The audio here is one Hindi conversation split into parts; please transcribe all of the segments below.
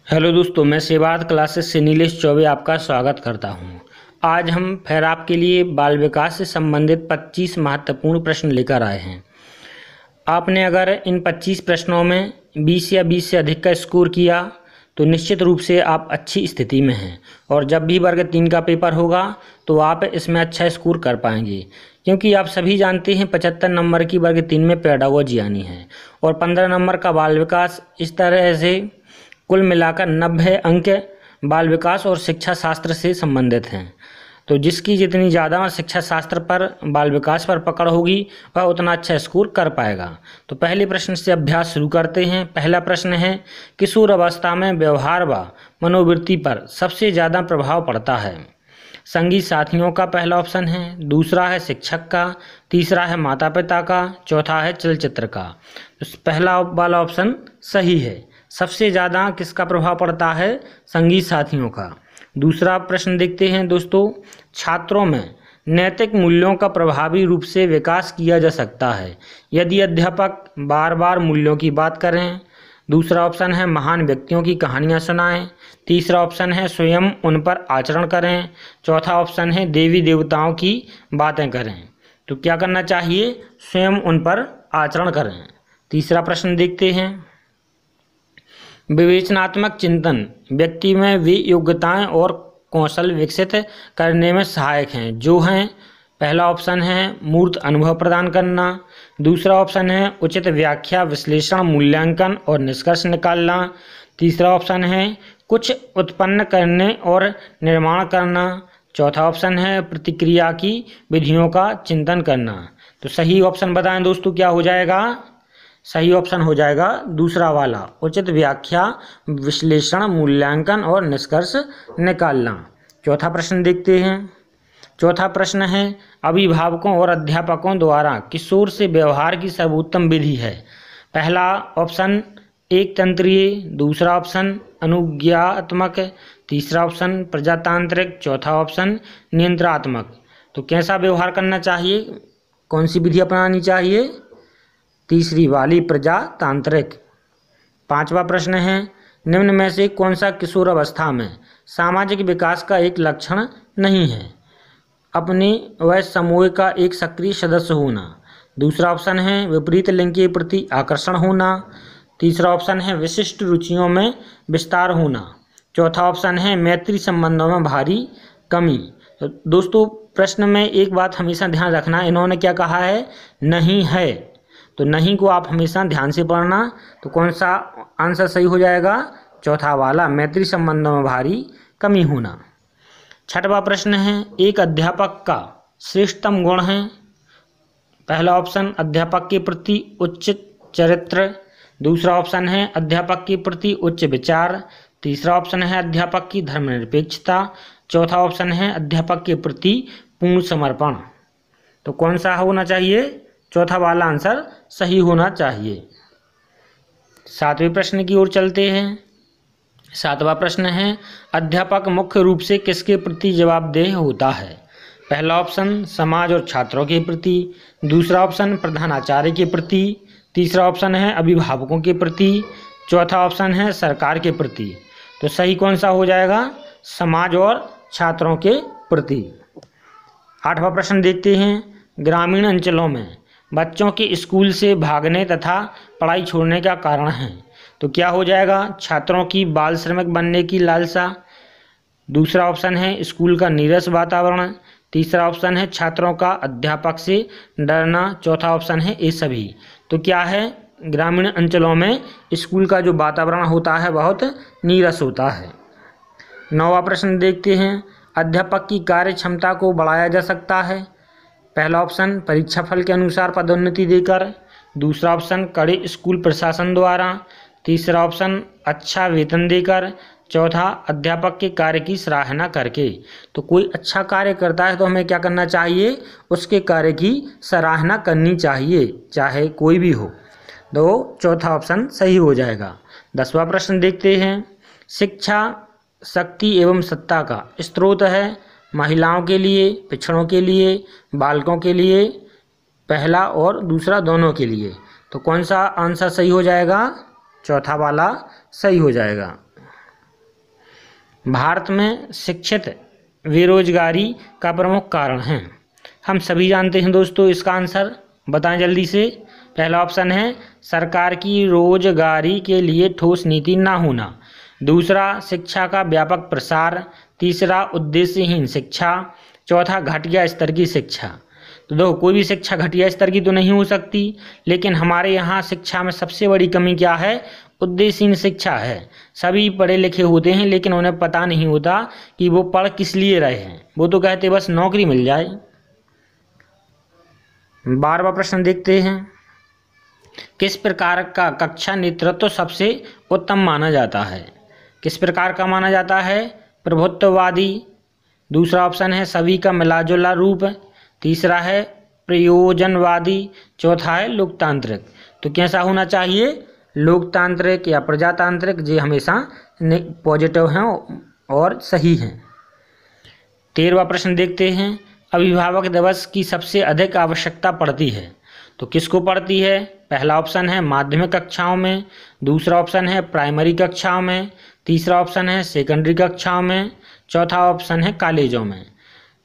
हेलो दोस्तों, मैं सेवाद क्लासेस से नीलेश चौबे आपका स्वागत करता हूं। आज हम फिर आपके लिए बाल विकास से संबंधित 25 महत्वपूर्ण प्रश्न लेकर आए हैं। आपने अगर इन 25 प्रश्नों में 20 या 20 से अधिक का स्कोर किया तो निश्चित रूप से आप अच्छी स्थिति में हैं और जब भी वर्ग 3 का पेपर होगा तो आप इसमें अच्छा स्कोर कर पाएंगे, क्योंकि आप सभी जानते हैं 75 नंबर की वर्ग 3 में पेडागोजी आनी है और 15 नंबर का बाल विकास। इस तरह से कुल मिलाकर 90 अंक बाल विकास और शिक्षा शास्त्र से संबंधित हैं। तो जिसकी जितनी ज़्यादा शिक्षा शास्त्र पर बाल विकास पर पकड़ होगी वह उतना अच्छा स्कोर कर पाएगा। तो पहले प्रश्न से अभ्यास शुरू करते हैं। पहला प्रश्न है, किशोर अवस्था में व्यवहार व मनोवृत्ति पर सबसे ज़्यादा प्रभाव पड़ता है? संगी साथियों का पहला ऑप्शन है, दूसरा है शिक्षक का, तीसरा है माता पिता का, चौथा है चलचित्र का। तो पहला वाला ऑप्शन सही है। सबसे ज़्यादा किसका प्रभाव पड़ता है? संगी साथियों का। दूसरा प्रश्न देखते हैं दोस्तों, छात्रों में नैतिक मूल्यों का प्रभावी रूप से विकास किया जा सकता है यदि अध्यापक बार बार मूल्यों की बात करें। दूसरा ऑप्शन है, महान व्यक्तियों की कहानियाँ सुनाएं। तीसरा ऑप्शन है, स्वयं उन पर आचरण करें। चौथा ऑप्शन है, देवी देवताओं की बातें करें। तो क्या करना चाहिए? स्वयं उन पर आचरण करें। तीसरा प्रश्न देखते हैं, विवेचनात्मक चिंतन व्यक्ति में वे योग्यताएं और कौशल विकसित करने में सहायक हैं जो हैं। पहला ऑप्शन है, मूर्त अनुभव प्रदान करना। दूसरा ऑप्शन है, उचित व्याख्या, विश्लेषण, मूल्यांकन और निष्कर्ष निकालना। तीसरा ऑप्शन है, कुछ उत्पन्न करने और निर्माण करना। चौथा ऑप्शन है, प्रतिक्रिया की विधियों का चिंतन करना। तो सही ऑप्शन बताएं दोस्तों, क्या हो जाएगा? सही ऑप्शन हो जाएगा दूसरा वाला, उचित व्याख्या, विश्लेषण, मूल्यांकन और निष्कर्ष निकालना। चौथा प्रश्न देखते हैं। चौथा प्रश्न है, अभिभावकों और अध्यापकों द्वारा किशोर से व्यवहार की सर्वोत्तम विधि है? पहला ऑप्शन एक तंत्रीय, दूसरा ऑप्शन अनुज्ञात्मक, तीसरा ऑप्शन प्रजातांत्रिक, चौथा ऑप्शन नियंत्रणात्मक। तो कैसा व्यवहार करना चाहिए? कौन सी विधि अपनानी चाहिए? तीसरी वाली, प्रजातांत्रिक। पांचवा प्रश्न है, निम्न में से कौन सा किशोर अवस्था में सामाजिक विकास का एक लक्षण नहीं है? अपने व समूह का एक सक्रिय सदस्य होना। दूसरा ऑप्शन है, विपरीत लिंग के प्रति आकर्षण होना। तीसरा ऑप्शन है, विशिष्ट रुचियों में विस्तार होना। चौथा ऑप्शन है, मैत्री संबंधों में भारी कमी। तो दोस्तों प्रश्न में एक बात हमेशा ध्यान रखना, इन्होंने क्या कहा है? नहीं है। तो नहीं को आप हमेशा ध्यान से पढ़ना। तो कौन सा आंसर सही हो जाएगा? चौथा वाला, मैत्री संबंधों में भारी कमी होना। छठवां प्रश्न है, एक अध्यापक का श्रेष्ठतम गुण है? पहला ऑप्शन, अध्यापक के प्रति उच्च चरित्र। दूसरा ऑप्शन है, अध्यापक के प्रति उच्च विचार। तीसरा ऑप्शन है, अध्यापक की धर्मनिरपेक्षता। चौथा ऑप्शन है, अध्यापक के प्रति पूर्ण समर्पण। तो कौन सा होना चाहिए? चौथा वाला आंसर सही होना चाहिए। सातवें प्रश्न की ओर चलते हैं। सातवां प्रश्न है, अध्यापक मुख्य रूप से किसके प्रति जवाबदेह होता है? पहला ऑप्शन, समाज और छात्रों के प्रति। दूसरा ऑप्शन, प्रधानाचार्य के प्रति। तीसरा ऑप्शन है, अभिभावकों के प्रति। चौथा ऑप्शन है, सरकार के प्रति। तो सही कौन सा हो जाएगा? समाज और छात्रों के प्रति। आठवां प्रश्न देखते हैं, ग्रामीण अंचलों में बच्चों के स्कूल से भागने तथा पढ़ाई छोड़ने का कारण है? तो क्या हो जाएगा? छात्रों की बाल श्रमिक बनने की लालसा। दूसरा ऑप्शन है, स्कूल का नीरस वातावरण। तीसरा ऑप्शन है, छात्रों का अध्यापक से डरना। चौथा ऑप्शन है, ये सभी। तो क्या है? ग्रामीण अंचलों में स्कूल का जो वातावरण होता है बहुत नीरस होता है। नौवां प्रश्न देखते हैं, अध्यापक की कार्य क्षमता को बढ़ाया जा सकता है? पहला ऑप्शन, परीक्षा फल के अनुसार पदोन्नति देकर। दूसरा ऑप्शन, कड़े स्कूल प्रशासन द्वारा। तीसरा ऑप्शन, अच्छा वेतन देकर। चौथा, अध्यापक के कार्य की सराहना करके। तो कोई अच्छा कार्य करता है तो हमें क्या करना चाहिए? उसके कार्य की सराहना करनी चाहिए, चाहे कोई भी हो। तो चौथा ऑप्शन सही हो जाएगा। 10वां प्रश्न देखते हैं, शिक्षा शक्ति एवं सत्ता का स्रोत है? महिलाओं के लिए, पिछड़ों के लिए, बालकों के लिए, पहला और दूसरा दोनों के लिए। तो कौन सा आंसर सही हो जाएगा? चौथा वाला सही हो जाएगा। भारत में शिक्षित बेरोजगारी का प्रमुख कारण है? हम सभी जानते हैं दोस्तों, इसका आंसर बताएं जल्दी से। पहला ऑप्शन है सरकार की रोजगारी के लिए ठोस नीति ना होना। दूसरा, शिक्षा का व्यापक प्रसार। तीसरा, उद्देश्यहीन शिक्षा। चौथा, घटिया स्तर की शिक्षा। तो देखो, कोई भी शिक्षा घटिया स्तर की तो नहीं हो सकती, लेकिन हमारे यहाँ शिक्षा में सबसे बड़ी कमी क्या है? उद्देश्यहीन शिक्षा है। सभी पढ़े लिखे होते हैं लेकिन उन्हें पता नहीं होता कि वो पढ़ किस लिए रहे हैं, वो तो कहते बस नौकरी मिल जाए। 12वां प्रश्न देखते हैं। किस प्रकार का कक्षा नेतृत्व सबसे उत्तम माना जाता है? किस प्रकार का माना जाता है? प्रभुत्ववादी। दूसरा ऑप्शन है सभी का मिलाजुला रूप। तीसरा है प्रयोजनवादी। चौथा है लोकतांत्रिक। तो कैसा होना चाहिए? लोकतांत्रिक या प्रजातांत्रिक, ये हमेशा पॉजिटिव हैं और सही हैं। 13वां प्रश्न देखते हैं। अभिभावक दिवस की सबसे अधिक आवश्यकता पड़ती है, तो किसको पड़ती है? पहला ऑप्शन है माध्यमिक कक्षाओं में। दूसरा ऑप्शन है प्राइमरी कक्षाओं में। तीसरा ऑप्शन है सेकेंडरी कक्षाओं में। चौथा ऑप्शन है कॉलेजों में।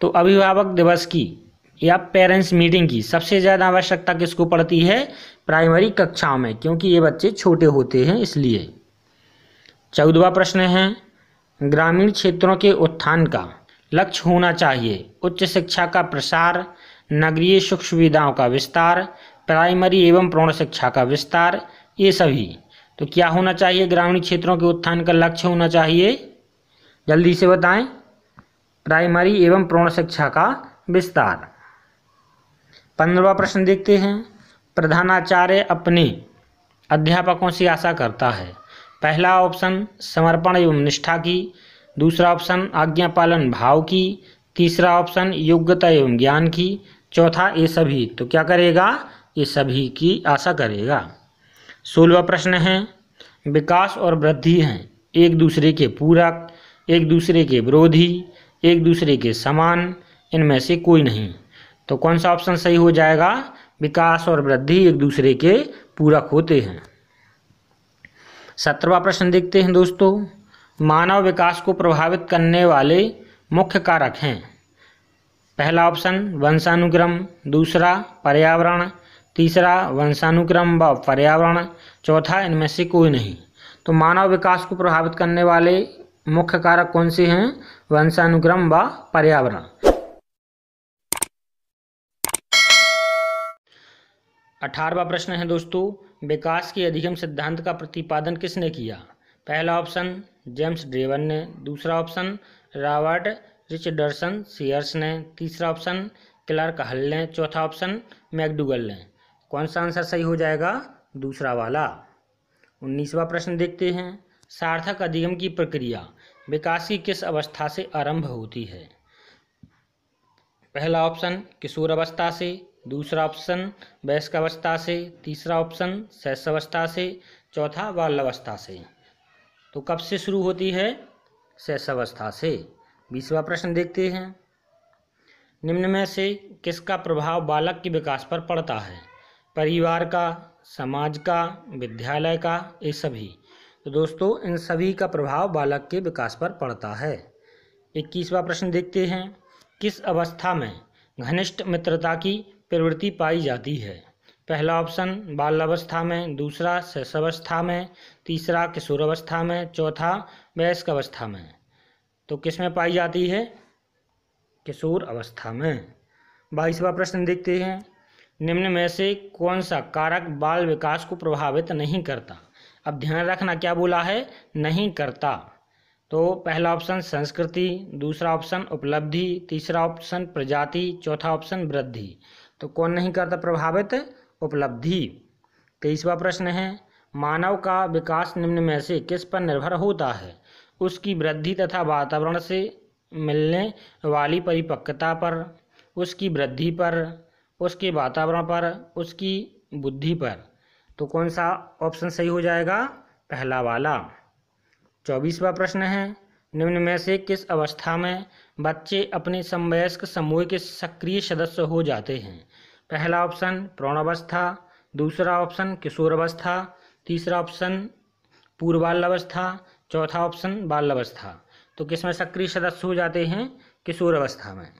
तो अभिभावक दिवस की या पेरेंट्स मीटिंग की सबसे ज़्यादा आवश्यकता किसको पड़ती है? प्राइमरी कक्षाओं में, क्योंकि ये बच्चे छोटे होते हैं इसलिए। 14वां प्रश्न है। ग्रामीण क्षेत्रों के उत्थान का लक्ष्य होना चाहिए उच्च शिक्षा का प्रसार, नगरीय सुख सुविधाओं का विस्तार, प्राइमरी एवं प्रौढ़ शिक्षा का विस्तार, ये सभी। तो क्या होना चाहिए? ग्रामीण क्षेत्रों के उत्थान का लक्ष्य होना चाहिए, जल्दी से बताएं। प्राइमरी एवं प्रौढ़ शिक्षा का विस्तार। 15वां प्रश्न देखते हैं। प्रधानाचार्य अपने अध्यापकों से आशा करता है। पहला ऑप्शन समर्पण एवं निष्ठा की। दूसरा ऑप्शन आज्ञा पालन भाव की। तीसरा ऑप्शन योग्यता एवं ज्ञान की। चौथा ये सभी। तो क्या करेगा? ये सभी की आशा करेगा। 16वां प्रश्न है। विकास और वृद्धि हैं एक दूसरे के पूरक, एक दूसरे के विरोधी, एक दूसरे के समान, इनमें से कोई नहीं। तो कौन सा ऑप्शन सही हो जाएगा? विकास और वृद्धि एक दूसरे के पूरक होते हैं। 17वां प्रश्न देखते हैं दोस्तों। मानव विकास को प्रभावित करने वाले मुख्य कारक हैं। पहला ऑप्शन वंशानुक्रम। दूसरा पर्यावरण। तीसरा वंशानुक्रम व पर्यावरण। चौथा इनमें से कोई नहीं। तो मानव विकास को प्रभावित करने वाले मुख्य कारक कौन से हैं? वंशानुक्रम व पर्यावरण। 18वां प्रश्न है दोस्तों। विकास के अधिगम सिद्धांत का प्रतिपादन किसने किया? पहला ऑप्शन जेम्स ड्रेवन ने। दूसरा ऑप्शन रॉबर्ट रिचर्डसन सीयर्स ने। तीसरा ऑप्शन क्लार्क हल ने। चौथा ऑप्शन मैकडूगल ने। कौन सा आंसर सही हो जाएगा? दूसरा वाला। 19वां प्रश्न देखते हैं। सार्थक अधिगम की प्रक्रिया विकास की किस अवस्था से आरंभ होती है? पहला ऑप्शन किशोर अवस्था से। दूसरा ऑप्शन वयस्क अवस्था से। तीसरा ऑप्शन शैशवावस्था से। चौथा बाल्यावस्था से। तो कब से शुरू होती है? शैशवावस्था से। 20वां प्रश्न देखते हैं। निम्न में से किसका प्रभाव बालक के विकास पर पड़ता है? परिवार का, समाज का, विद्यालय का, ये सभी। तो दोस्तों इन सभी का प्रभाव बालक के विकास पर पड़ता है। 21वां प्रश्न देखते हैं। किस अवस्था में घनिष्ठ मित्रता की प्रवृत्ति पाई जाती है? पहला ऑप्शन बाल्यावस्था में। दूसरा शैशवावस्था में। तीसरा किशोरावस्था में। चौथा वयस्क अवस्था में। तो किस में पाई जाती है? किशोर अवस्था में। 22वां प्रश्न देखते हैं। निम्न में से कौन सा कारक बाल विकास को प्रभावित नहीं करता? अब ध्यान रखना क्या बोला है? नहीं करता। तो पहला ऑप्शन संस्कृति। दूसरा ऑप्शन उपलब्धि। तीसरा ऑप्शन प्रजाति। चौथा ऑप्शन वृद्धि। तो कौन नहीं करता प्रभावित? उपलब्धि। 23वां प्रश्न है। मानव का विकास निम्न में से किस पर निर्भर होता है? उसकी वृद्धि तथा वातावरण से मिलने वाली परिपक्वता पर, उसकी वृद्धि पर, उसके वातावरण पर, उसकी बुद्धि पर। तो कौन सा ऑप्शन सही हो जाएगा? पहला वाला। 24वां प्रश्न है। निम्न में से किस अवस्था में बच्चे अपने समवयस्क समूह के सक्रिय सदस्य हो जाते हैं? पहला ऑप्शन प्रौढ़ावस्था। दूसरा ऑप्शन किशोरावस्था। तीसरा ऑप्शन पूर्व बाल्यावस्था। चौथा ऑप्शन बाल्यावस्था। तो किसमें सक्रिय सदस्य हो जाते हैं? किशोरावस्था में।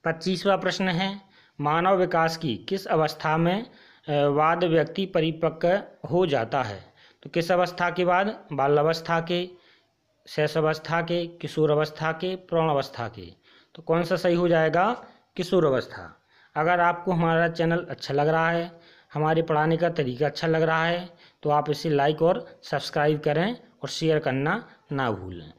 25वां प्रश्न है, मानव विकास की किस अवस्था में बाद व्यक्ति परिपक्व हो जाता है? तो किस अवस्था के बाद? बाल्यावस्था के, शैशवावस्था के, किशोरावस्था के, प्रौढ़ावस्था के। तो कौन सा सही हो जाएगा? किशोरावस्था। अगर आपको हमारा चैनल अच्छा लग रहा है, हमारे पढ़ाने का तरीका अच्छा लग रहा है, तो आप इसे लाइक और सब्सक्राइब करें और शेयर करना ना भूलें।